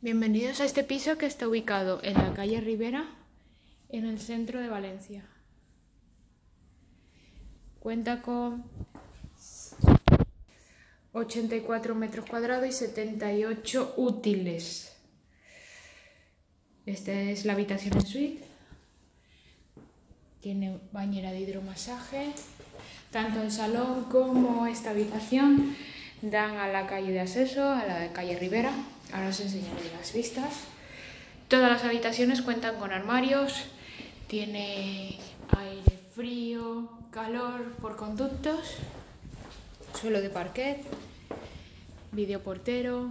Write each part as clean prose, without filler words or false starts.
Bienvenidos a este piso que está ubicado en la calle Ribera, en el centro de Valencia. Cuenta con 84 metros cuadrados y 78 útiles. Esta es la habitación en suite. Tiene bañera de hidromasaje. Tanto el salón como esta habitación dan a la calle de acceso, a la calle Ribera. Ahora os enseñaré las vistas. Todas las habitaciones cuentan con armarios, tiene aire frío, calor por conductos, suelo de parquet, videoportero.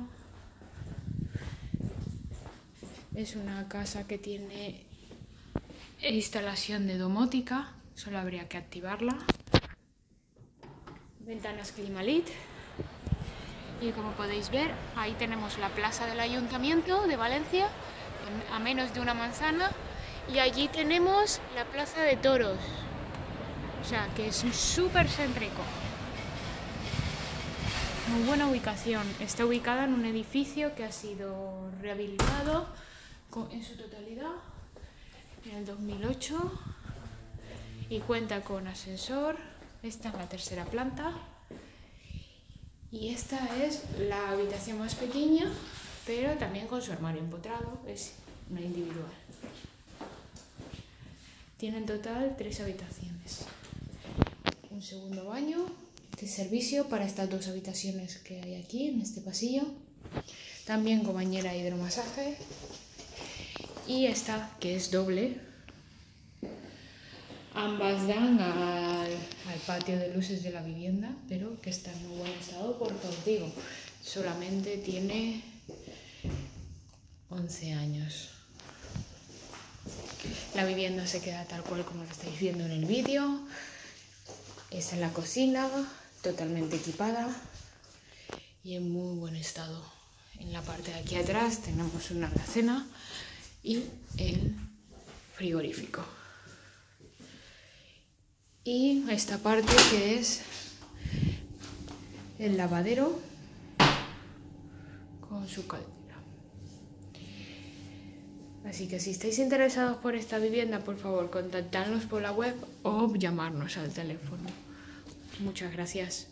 Es una casa que tiene instalación de domótica, solo habría que activarla. Ventanas Climalit. Y como podéis ver, ahí tenemos la plaza del Ayuntamiento de Valencia, a menos de una manzana, y allí tenemos la plaza de toros, o sea que es súper céntrico. Muy buena ubicación, está ubicada en un edificio que ha sido rehabilitado en su totalidad en el 2008 y cuenta con ascensor. Esta es la tercera planta. Y esta es la habitación más pequeña, pero también con su armario empotrado, es una individual. Tiene en total 3 habitaciones. Un segundo baño de servicio para estas 2 habitaciones que hay aquí en este pasillo. También con bañera de hidromasaje. Y esta, que es doble. Ambas dan al patio de luces de la vivienda, pero que está en muy buen estado porque os digo, solamente tiene 11 años. La vivienda se queda tal cual como lo estáis viendo en el vídeo. Esta es la cocina, totalmente equipada y en muy buen estado. En la parte de aquí atrás tenemos una alacena y el frigorífico. Y esta parte que es el lavadero con su caldera. Así que si estáis interesados por esta vivienda, por favor, contactadnos por la web o llamarnos al teléfono. Muchas gracias.